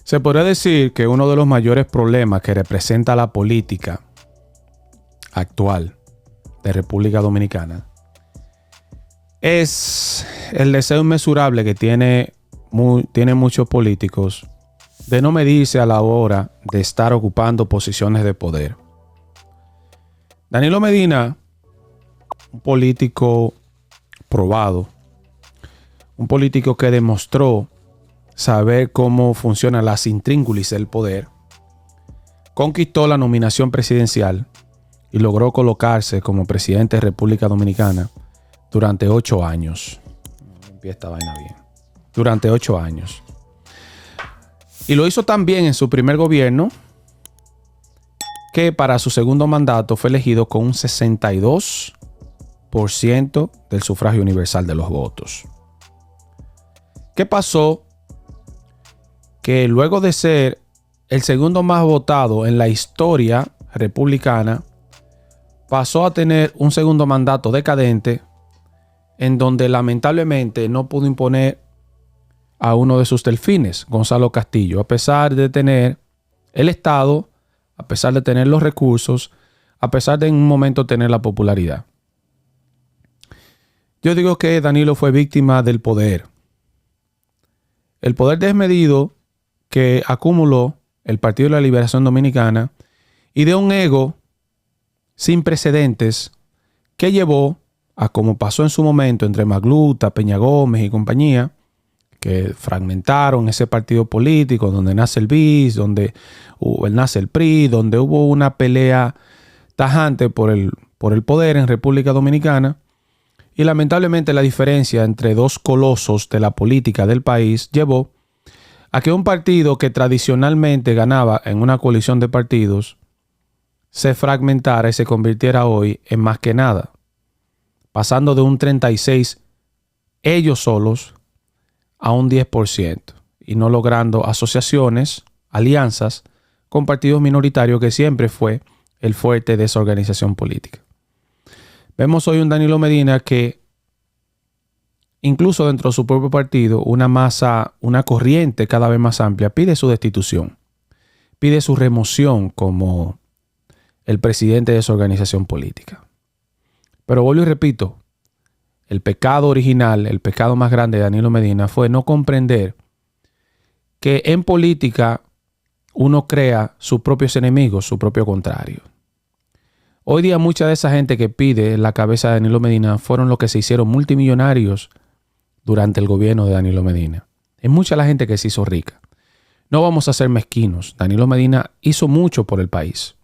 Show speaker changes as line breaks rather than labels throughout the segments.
Se podría decir que uno de los mayores problemas que representa la política actual de República Dominicana es el deseo inmesurable que tienen muchos políticos de no medirse a la hora de estar ocupando posiciones de poder. Danilo Medina, un político probado, un político que demostró saber cómo funcionan las intríngulis del poder, conquistó la nominación presidencial y logró colocarse como presidente de República Dominicana durante 8 años. Empieza esta vaina bien. Durante 8 años. Y lo hizo tan bien en su primer gobierno que para su segundo mandato fue elegido con un 62% del sufragio universal de los votos. ¿Qué pasó? Que luego de ser el segundo más votado en la historia republicana, pasó a tener un segundo mandato decadente en donde lamentablemente no pudo imponer a uno de sus delfines, Gonzalo Castillo, a pesar de tener el Estado, a pesar de tener los recursos, a pesar de en un momento tener la popularidad. Yo digo que Danilo fue víctima del poder. El poder desmedido que acumuló el Partido de la Liberación Dominicana y de un ego sin precedentes que llevó a, como pasó en su momento entre Magluta, Peña Gómez y compañía, que fragmentaron ese partido político donde nace el BIS, donde nace el PRI, donde hubo una pelea tajante por el poder en República Dominicana. Y lamentablemente la diferencia entre dos colosos de la política del país llevó a que un partido que tradicionalmente ganaba en una coalición de partidos se fragmentara y se convirtiera hoy en más que nada, pasando de un 36% ellos solos a un 10% y no logrando asociaciones, alianzas con partidos minoritarios, que siempre fue el fuerte de esa organización política. Vemos hoy un Danilo Medina que incluso dentro de su propio partido, una corriente cada vez más amplia pide su destitución, pide su remoción como el presidente de esa organización política. Pero vuelvo y repito, el pecado original, el pecado más grande de Danilo Medina fue no comprender que en política uno crea sus propios enemigos, su propio contrario. Hoy día mucha de esa gente que pide la cabeza de Danilo Medina fueron los que se hicieron multimillonarios durante el gobierno de Danilo Medina. Es mucha la gente que se hizo rica. No vamos a ser mezquinos. Danilo Medina hizo mucho por el país.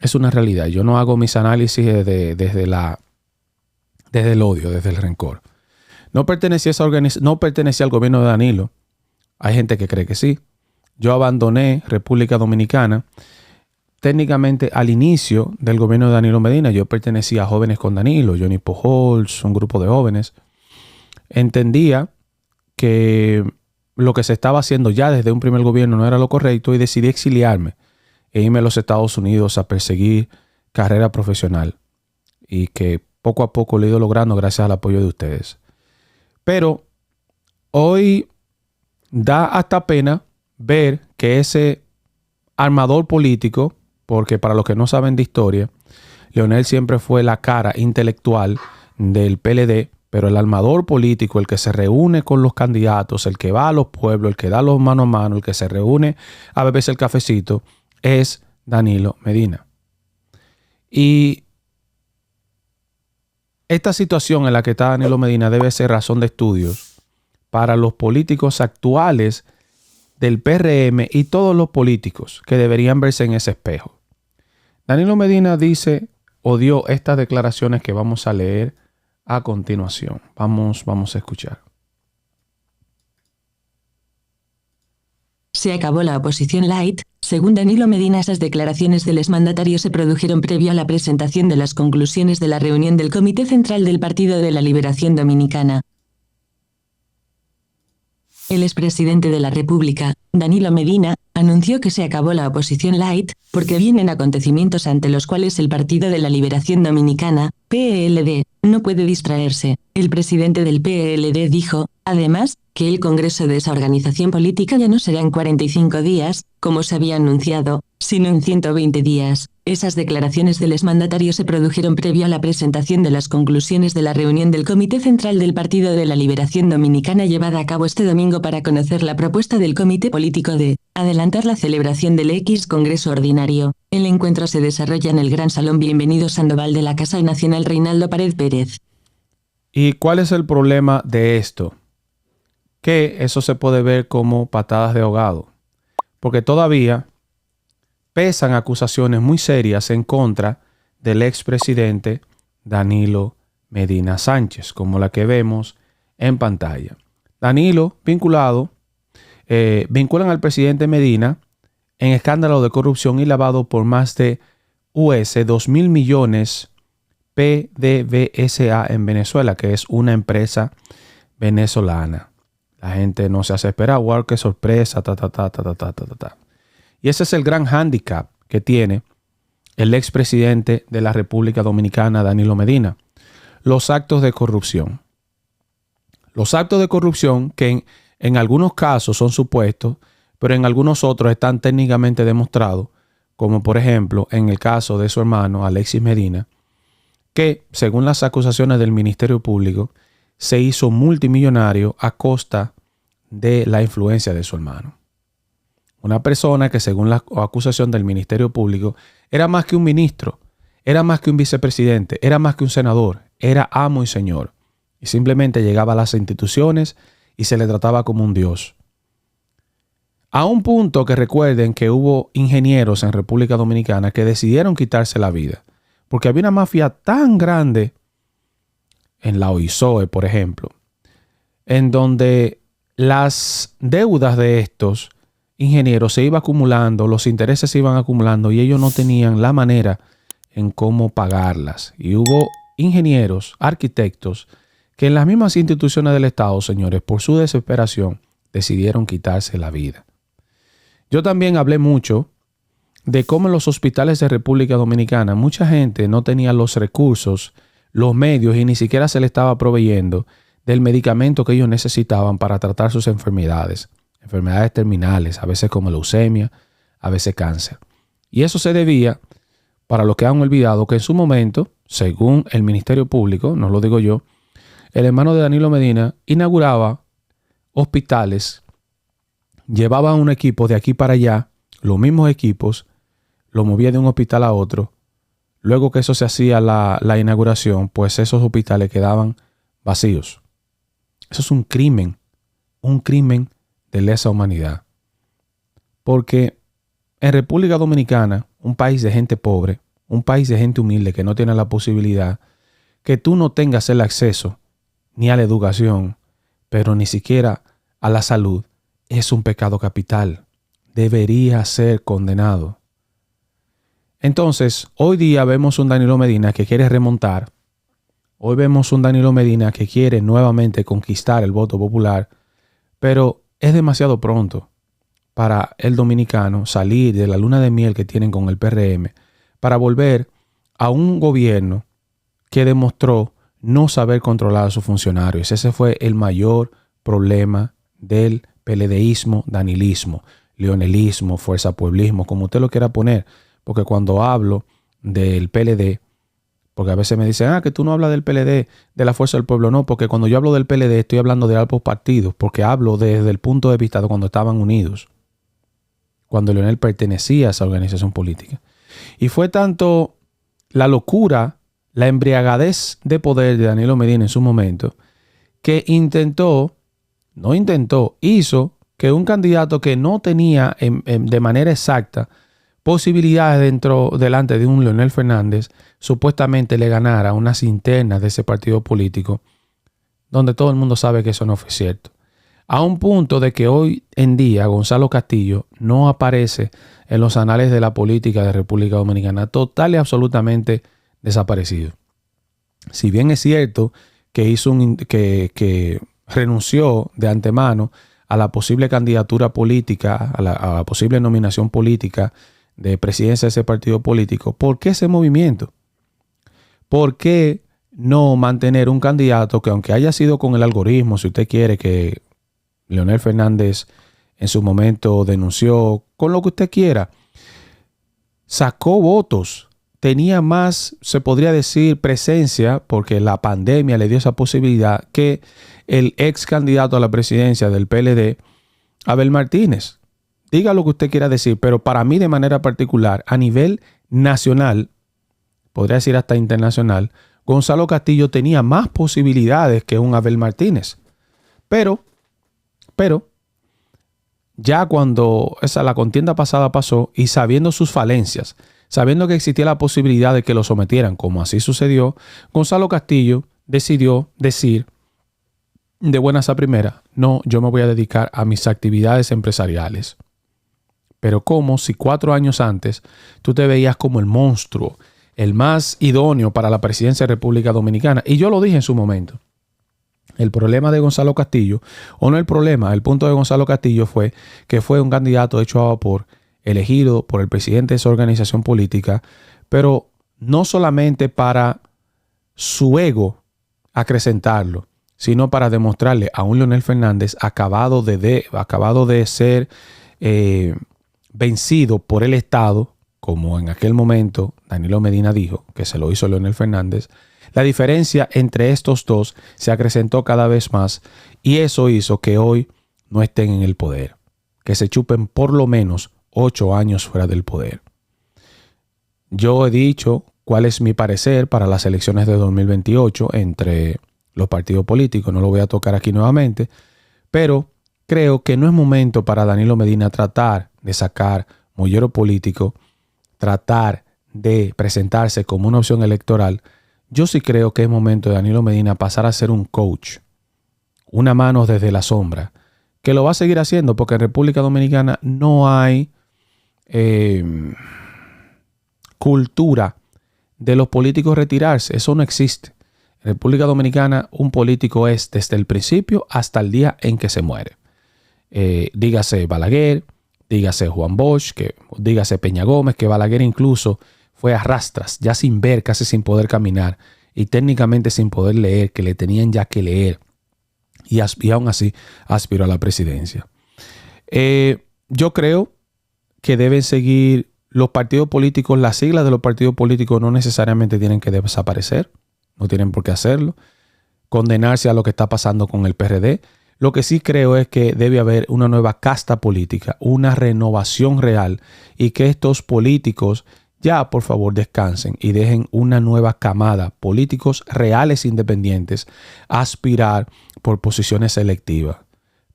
Es una realidad. Yo no hago mis análisis desde el odio, desde el rencor. No pertenecía al gobierno de Danilo. Hay gente que cree que sí. Yo abandoné República Dominicana técnicamente al inicio del gobierno de Danilo Medina. Yo pertenecía a Jóvenes con Danilo, Johnny Pujols, un grupo de jóvenes. Entendía que lo que se estaba haciendo ya desde un primer gobierno no era lo correcto y decidí exiliarme e irme a los Estados Unidos a perseguir carrera profesional, y que poco a poco lo he ido logrando gracias al apoyo de ustedes. Pero hoy da hasta pena ver que ese armador político, porque para los que no saben de historia, Leonel siempre fue la cara intelectual del PLD, pero el armador político, el que se reúne con los candidatos, el que va a los pueblos, el que da los mano a mano, el que se reúne a beberse el cafecito, es Danilo Medina. Y esta situación en la que está Danilo Medina debe ser razón de estudios para los políticos actuales del PRM y todos los políticos que deberían verse en ese espejo. Danilo Medina dice o dio estas declaraciones que vamos a leer a continuación. Vamos a escuchar.
Se acabó la oposición light. Según Danilo Medina, esas declaraciones del exmandatario se produjeron previo a la presentación de las conclusiones de la reunión del Comité Central del Partido de la Liberación Dominicana. El expresidente de la República, Danilo Medina, anunció que se acabó la oposición light, porque vienen acontecimientos ante los cuales el Partido de la Liberación Dominicana, PLD, no puede distraerse. El presidente del PLD dijo, además, que el congreso de esa organización política ya no será en 45 días, como se había anunciado, sino en 120 días. Esas declaraciones del exmandatario se produjeron previo a la presentación de las conclusiones de la reunión del Comité Central del Partido de la Liberación Dominicana llevada a cabo este domingo para conocer la propuesta del Comité Político de adelantar la celebración del X Congreso Ordinario. El encuentro se desarrolla en el Gran Salón Bienvenido Sandoval de la Casa Nacional Reinaldo Pared Pérez.
¿Y cuál es el problema de esto? Que eso se puede ver como patadas de ahogado, porque todavía pesan acusaciones muy serias en contra del expresidente Danilo Medina Sánchez, como la que vemos en pantalla. Danilo vinculan al presidente Medina en escándalo de corrupción y lavado por más de US 2.000 millones PDVSA en Venezuela, que es una empresa venezolana. La gente no se hace esperar, wow, qué sorpresa, Y ese es el gran hándicap que tiene el expresidente de la República Dominicana, Danilo Medina. Los actos de corrupción. Los actos de corrupción que en algunos casos son supuestos, pero en algunos otros están técnicamente demostrados, como por ejemplo en el caso de su hermano Alexis Medina, que según las acusaciones del Ministerio Público, se hizo multimillonario a costa de la influencia de su hermano. Una persona que según la acusación del Ministerio Público era más que un ministro, era más que un vicepresidente, era más que un senador, era amo y señor. Y simplemente llegaba a las instituciones y se le trataba como un dios. A un punto que recuerden que hubo ingenieros en República Dominicana que decidieron quitarse la vida, porque había una mafia tan grande en la OISOE, por ejemplo, en donde las deudas de estos ingenieros se iban acumulando, los intereses se iban acumulando y ellos no tenían la manera en cómo pagarlas. Y hubo ingenieros, arquitectos, que en las mismas instituciones del Estado, señores, por su desesperación, decidieron quitarse la vida. Yo también hablé mucho de cómo en los hospitales de República Dominicana mucha gente no tenía los recursos, los medios y ni siquiera se le estaba proveyendo del medicamento que ellos necesitaban para tratar sus enfermedades terminales, a veces como leucemia, a veces cáncer. Y eso se debía, para los que han olvidado, que en su momento, según el Ministerio Público, no lo digo yo, el hermano de Danilo Medina inauguraba hospitales, llevaba un equipo de aquí para allá, los mismos equipos, lo movía de un hospital a otro. Luego que eso se hacía la inauguración, pues esos hospitales quedaban vacíos. Eso es un crimen de lesa humanidad. Porque en República Dominicana, un país de gente pobre, un país de gente humilde que no tiene la posibilidad, que tú no tengas el acceso ni a la educación, pero ni siquiera a la salud, es un pecado capital. Debería ser condenado. Entonces, hoy día vemos un Danilo Medina que quiere remontar. Hoy vemos un Danilo Medina que quiere nuevamente conquistar el voto popular, pero es demasiado pronto para el dominicano salir de la luna de miel que tienen con el PRM para volver a un gobierno que demostró no saber controlar a sus funcionarios. Ese fue el mayor problema del PLDismo, danilismo, leonelismo, fuerza pueblismo, como usted lo quiera poner. Porque cuando hablo del PLD, porque a veces me dicen, que tú no hablas del PLD, de la Fuerza del Pueblo. No, porque cuando yo hablo del PLD estoy hablando de ambos partidos, porque hablo desde el punto de vista de cuando estaban unidos, cuando Leonel pertenecía a esa organización política. Y fue tanto la locura, la embriagadez de poder de Danilo Medina en su momento, que hizo que un candidato que no tenía de manera exacta posibilidades delante de un Leonel Fernández, supuestamente le ganara unas internas de ese partido político, donde todo el mundo sabe que eso no fue cierto. A un punto de que hoy en día Gonzalo Castillo no aparece en los anales de la política de República Dominicana, total y absolutamente desaparecido. Si bien es cierto que que renunció de antemano a la posible candidatura política, a la posible nominación política de presidencia de ese partido político, ¿por qué ese movimiento? ¿Por qué no mantener un candidato que, aunque haya sido con el algoritmo, si usted quiere, que Leonel Fernández en su momento denunció, con lo que usted quiera, sacó votos, tenía más, se podría decir, presencia, porque la pandemia le dio esa posibilidad, que el ex candidato a la presidencia del PLD, Abel Martínez? Diga lo que usted quiera decir, pero para mí de manera particular, a nivel nacional, podría decir hasta internacional, Gonzalo Castillo tenía más posibilidades que un Abel Martínez. Pero, ya cuando la contienda pasada pasó y sabiendo sus falencias, sabiendo que existía la posibilidad de que lo sometieran, como así sucedió, Gonzalo Castillo decidió decir de buenas a primeras: no, yo me voy a dedicar a mis actividades empresariales. Pero como si 4 años antes tú te veías como el monstruo, el más idóneo para la presidencia de República Dominicana. Y yo lo dije en su momento. El problema de Gonzalo Castillo, o no el problema, el punto de Gonzalo Castillo fue que fue un candidato hecho a vapor, elegido por el presidente de esa organización política, pero no solamente para su ego acrecentarlo, sino para demostrarle a un Leonel Fernández acabado de ser vencido por el Estado, como en aquel momento Danilo Medina dijo que se lo hizo Leonel Fernández. La diferencia entre estos dos se acrecentó cada vez más y eso hizo que hoy no estén en el poder, que se chupen por lo menos 8 años fuera del poder. Yo he dicho cuál es mi parecer para las elecciones de 2028 entre los partidos políticos, no lo voy a tocar aquí nuevamente, pero creo que no es momento para Danilo Medina tratar de sacar mollero político, tratar de presentarse como una opción electoral. Yo sí creo que es momento de Danilo Medina pasar a ser un coach, una mano desde la sombra, que lo va a seguir haciendo porque en República Dominicana no hay cultura de los políticos retirarse. Eso no existe. En República Dominicana un político es desde el principio hasta el día en que se muere. Dígase Balaguer, dígase Juan Bosch, dígase Peña Gómez, que Balaguer incluso fue a rastras, ya sin ver, casi sin poder caminar y técnicamente sin poder leer, que le tenían ya que leer y aún así aspiró a la presidencia. Yo creo que deben seguir los partidos políticos, las siglas de los partidos políticos no necesariamente tienen que desaparecer, no tienen por qué hacerlo, condenarse a lo que está pasando con el PRD. Lo que sí creo es que debe haber una nueva casta política, una renovación real y que estos políticos ya por favor descansen y dejen una nueva camada, políticos reales independientes, aspirar por posiciones selectivas,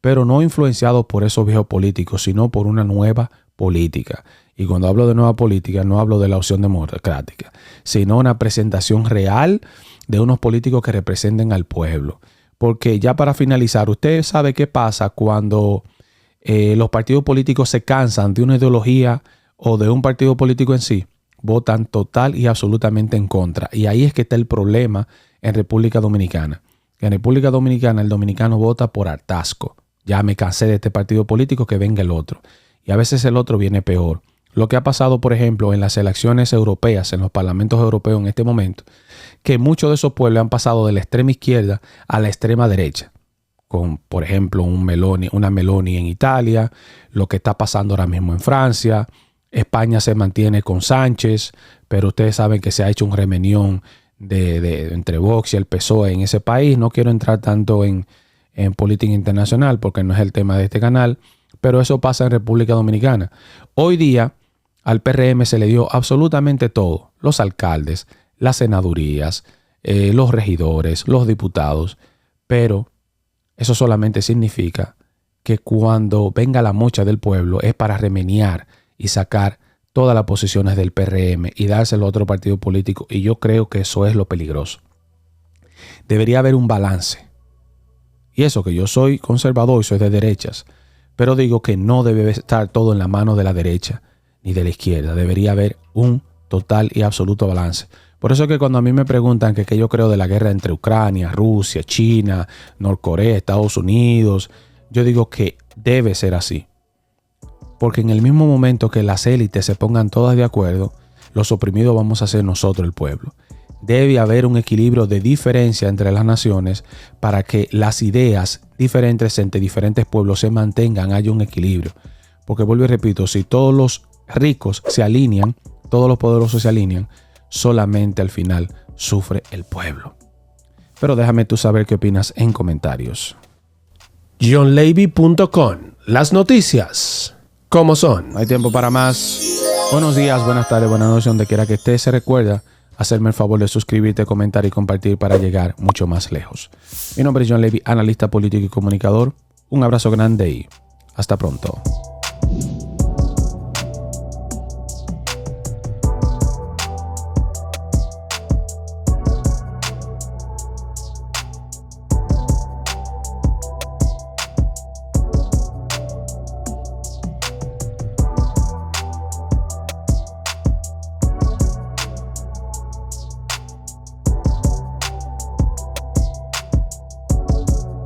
pero no influenciados por esos viejos políticos, sino por una nueva política. Y cuando hablo de nueva política, no hablo de la opción democrática, sino una presentación real de unos políticos que representen al pueblo. Porque ya para finalizar, usted sabe qué pasa cuando los partidos políticos se cansan de una ideología o de un partido político en sí, votan total y absolutamente en contra. Y ahí es que está el problema en República Dominicana. En República Dominicana el dominicano vota por hartazgo. Ya me cansé de este partido político, que venga el otro. Y a veces el otro viene peor. Lo que ha pasado, por ejemplo, en las elecciones europeas, en los parlamentos europeos en este momento, que muchos de esos pueblos han pasado de la extrema izquierda a la extrema derecha. Con, por ejemplo, una Meloni en Italia, lo que está pasando ahora mismo en Francia. España se mantiene con Sánchez, pero ustedes saben que se ha hecho un remenión entre Vox y el PSOE en ese país. No quiero entrar tanto en política internacional porque no es el tema de este canal, pero eso pasa en República Dominicana. Hoy día al PRM se le dio absolutamente todo: los alcaldes, las senadurías, los regidores, los diputados, pero eso solamente significa que cuando venga la mocha del pueblo es para remeniar y sacar todas las posiciones del PRM y dárselo a otro partido político, y yo creo que eso es lo peligroso. Debería haber un balance. Y eso que yo soy conservador y soy de derechas, pero digo que no debe estar todo en la mano de la derecha ni de la izquierda. Debería haber un total y absoluto balance. Por eso es que cuando a mí me preguntan que qué yo creo de la guerra entre Ucrania, Rusia, China, Norcorea, Estados Unidos, yo digo que debe ser así. Porque en el mismo momento que las élites se pongan todas de acuerdo, los oprimidos vamos a ser nosotros, el pueblo. Debe haber un equilibrio de diferencia entre las naciones para que las ideas diferentes entre diferentes pueblos se mantengan, haya un equilibrio. Porque vuelvo y repito, si todos los ricos se alinean, todos los poderosos se alinean, solamente al final sufre el pueblo. Pero déjame tú saber qué opinas en comentarios.
JohnLavy.com. Las noticias, como son.
No hay tiempo para más. Buenos días, buenas tardes, buenas noches, donde quiera que estés. Se recuerda hacerme el favor de suscribirte, comentar y compartir para llegar mucho más lejos. Mi nombre es John Levy, analista político y comunicador. Un abrazo grande y hasta pronto.